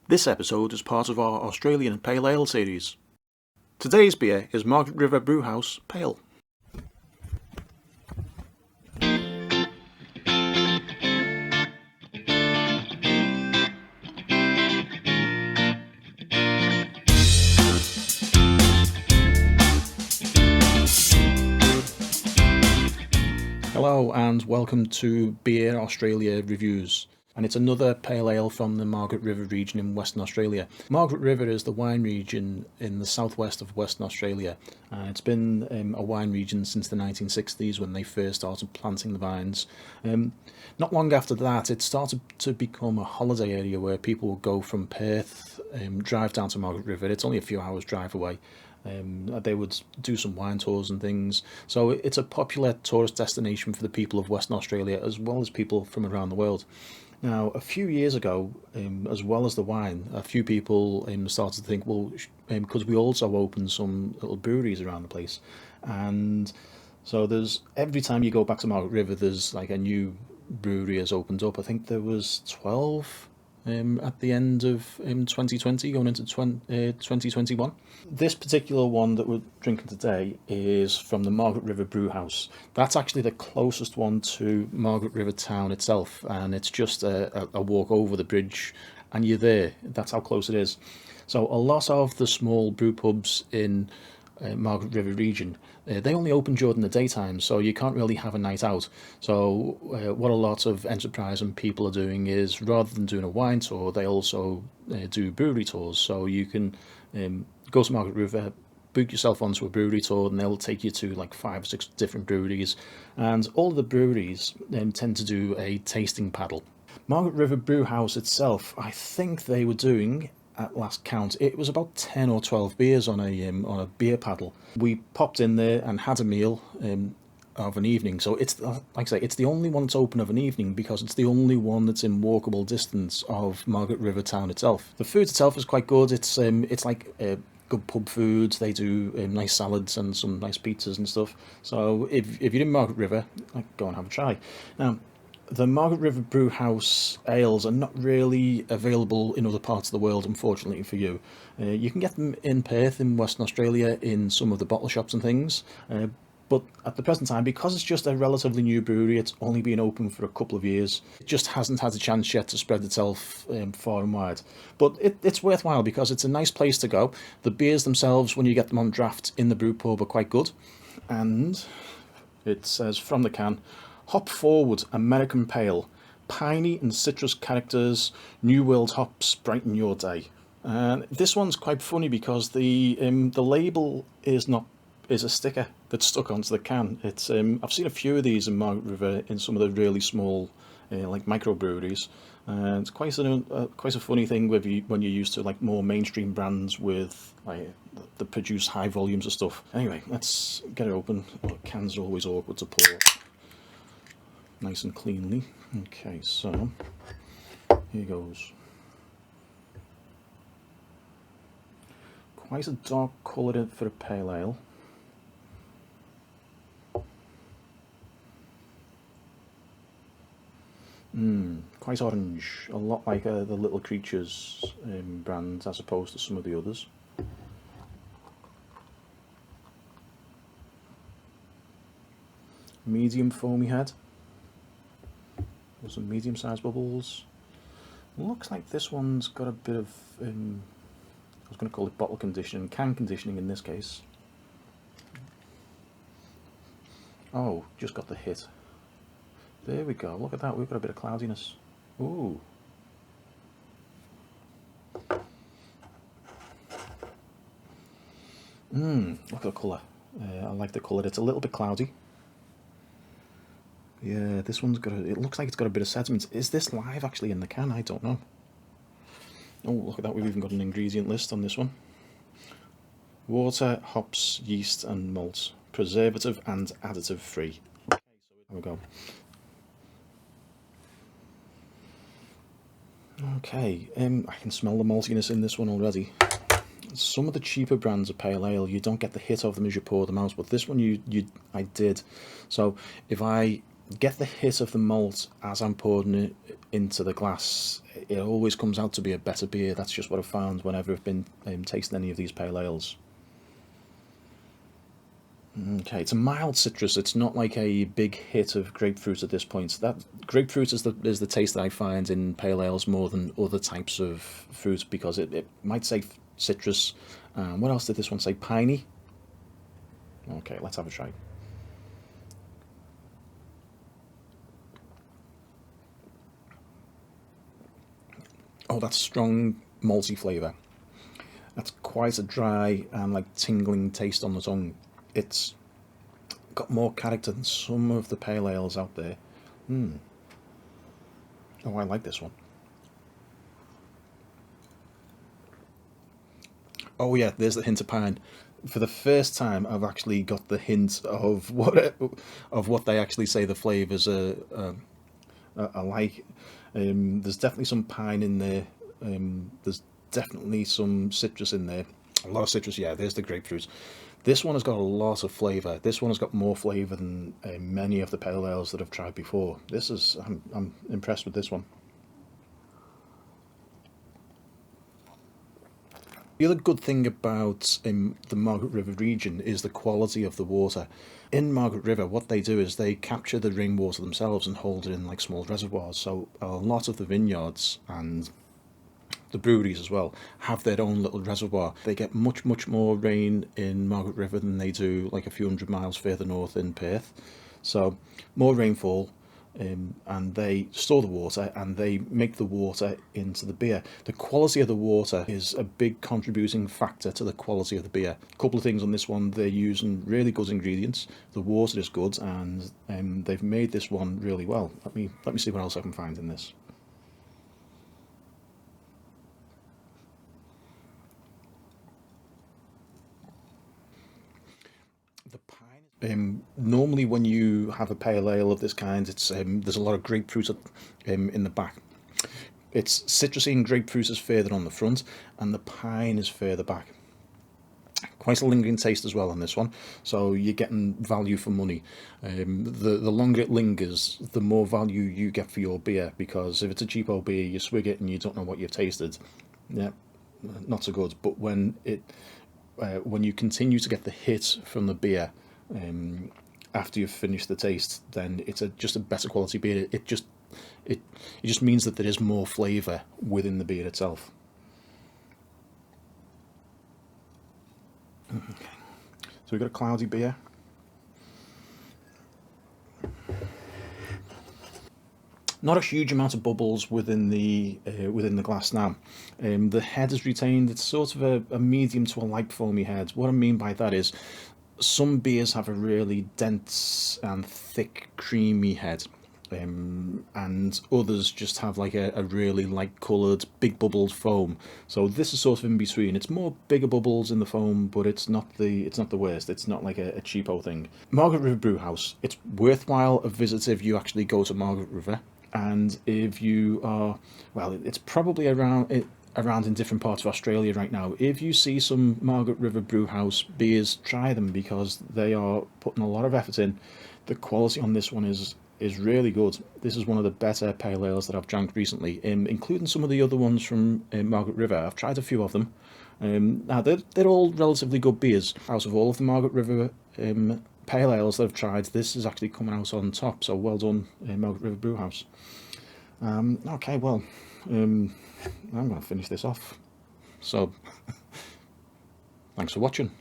This episode is part of our Australian Pale Ale series. Today's beer is Margaret River Brewhouse Pale. Hello and welcome to Beer Australia Reviews. And it's another pale ale from the Margaret River region in Western Australia. Margaret River is the wine region in the southwest of Western Australia. It's been a wine region since the 1960s when they first started planting the vines. Not long after that, it started to become a holiday area where people would go from Perth, drive down to Margaret River. It's only a few hours drive away. They would do some wine tours and things. So it's a popular tourist destination for the people of Western Australia as well as people from around the world. Now, a few years ago, as well as the wine, a few people started to think, well, because we also opened some little breweries around the place. And so there's, every time you go back to Margaret River, there's like a new brewery has opened up. I think there was 12 at the end of 2020, going into 2021. This particular one that we're drinking today is from the Margaret River Brewhouse. That's actually the closest one to Margaret River town itself, and it's just a walk over the bridge and you're there. That's how close it is. So a lot of the small brew pubs in Margaret River region, they only open during the daytime, so you can't really have a night out. So what a lot of enterprise and people are doing is, rather than doing a wine tour, they also do brewery tours. So you can go to Margaret River, book yourself onto a brewery tour, and they'll take you to like 5 or 6 different breweries. And all of the breweries tend to do a tasting paddle. Margaret River Brewhouse itself, I think they were doing, at last count, it was about 10 or 12 beers on a beer paddle. We popped in there and had a meal of an evening. So it's, like I say, it's the only one that's open of an evening because it's the only one that's in walkable distance of Margaret River town itself. The food itself is quite good. It's like good pub food. They do nice salads and some nice pizzas and stuff. So if you're in Margaret River, go and have a try. Now, the Margaret River Brewhouse ales are not really available in other parts of the world, unfortunately for you. You can get them in Perth, in Western Australia, in some of the bottle shops and things. But at the present time, because it's just a relatively new brewery, it's only been open for a couple of years, it just hasn't had a chance yet to spread itself far and wide. But it's worthwhile because it's a nice place to go. The beers themselves, when you get them on draft in the brew pub, are quite good. And it says from the can, hop forward, American Pale, piney and citrus characters, New World hops brighten your day. And this one's quite funny because the label is a sticker that's stuck onto the can. It's I've seen a few of these in Margaret River in some of the really small like microbreweries. It's quite a funny thing when you're used to like more mainstream brands with like that produce high volumes of stuff. Anyway, let's get it open. Cans are always awkward to pour nice and cleanly. Okay, so here goes. Quite a dark colour for a pale ale. Quite orange, a lot like the Little Creatures brand as opposed to some of the others. Medium foamy head. Some medium-sized bubbles. Looks like this one's got a bit of, I was going to call it bottle conditioning, can conditioning in this case. Oh, just got the hit. There we go, look at that, we've got a bit of cloudiness. Ooh. Look at the colour. I like the colour, it's a little bit cloudy. Yeah, this one's got it looks like it's got a bit of sediment. Is this live actually in the can? I don't know. Oh, look at that, we've even got an ingredient list on this one. Water, hops, yeast and malt. Preservative and additive free. Okay, so there we go. Okay, I can smell the maltiness in this one already. Some of the cheaper brands of pale ale, you don't get the hit of them as you pour them out, but this one I did. So if I get the hit of the malt as I'm pouring it into the glass. It always comes out to be a better beer. That's just what I've found whenever I've been tasting any of these pale ales. Okay, it's a mild citrus. It's not like a big hit of grapefruit at this point. That grapefruit is the taste that I find in pale ales more than other types of fruit, because it might say citrus. What else did this one say? Piney. Okay, let's have a try. Oh, that's strong malty flavour. That's quite a dry and like tingling taste on the tongue. It's got more character than some of the pale ales out there. Oh, I like this one. Oh yeah, there's the hint of pine. For the first time, I've actually got the hint of what they actually say the flavours are like. There's definitely some pine in there. There's definitely some citrus in there. A lot of citrus, yeah. There's the grapefruit. This one has got a lot of flavour. This one has got more flavour than many of the pale ales that I've tried before. I'm impressed with this one. The other good thing about the Margaret River region is the quality of the water. In Margaret River, what they do is they capture the rainwater themselves and hold it in like small reservoirs. So a lot of the vineyards and the breweries as well have their own little reservoir. They get much more rain in Margaret River than they do like a few hundred miles further north in Perth. So more rainfall, and they store the water and they make the water into the beer. The quality of the water is a big contributing factor to the quality of the beer. A couple of things on this one: they're using really good ingredients, the water is good, and they've made this one really well. Let me see what else I can find in this. The pine. Normally, when you have a pale ale of this kind, it's there's a lot of grapefruit in the back. It's citrusy and grapefruit is further on the front, and the pine is further back. Quite a lingering taste as well on this one, so you're getting value for money. The longer it lingers, the more value you get for your beer, because if it's a cheapo beer, you swig it and you don't know what you've tasted. Yeah, not so good. But when you continue to get the hit from the beer after you've finished the taste, then it's just a better quality beer. It just means that there is more flavour within the beer itself. Okay. So we've got a cloudy beer. Not a huge amount of bubbles within the glass now. The head is retained. It's sort of a medium to a light foamy head. What I mean by that is some beers have a really dense and thick creamy head, and others just have like a really light coloured big bubbled foam. So this is sort of in between. It's more bigger bubbles in the foam, but it's not the worst. It's not like a cheapo thing. Margaret River Brewhouse. It's worthwhile a visit if you actually go to Margaret River. And if you are, well, it's probably around in different parts of Australia right now. If you see some Margaret River Brewhouse beers, try them, because they are putting a lot of effort in. The quality on this one is really good. This is one of the better pale ales that I've drank recently, including some of the other ones from Margaret River. I've tried a few of them. Now they're all relatively good beers. Out of all of the Margaret River pale ales that I've tried, this is actually coming out on top, so well done, Margaret River Brewhouse. Okay, well, I'm going to finish this off, so thanks for watching.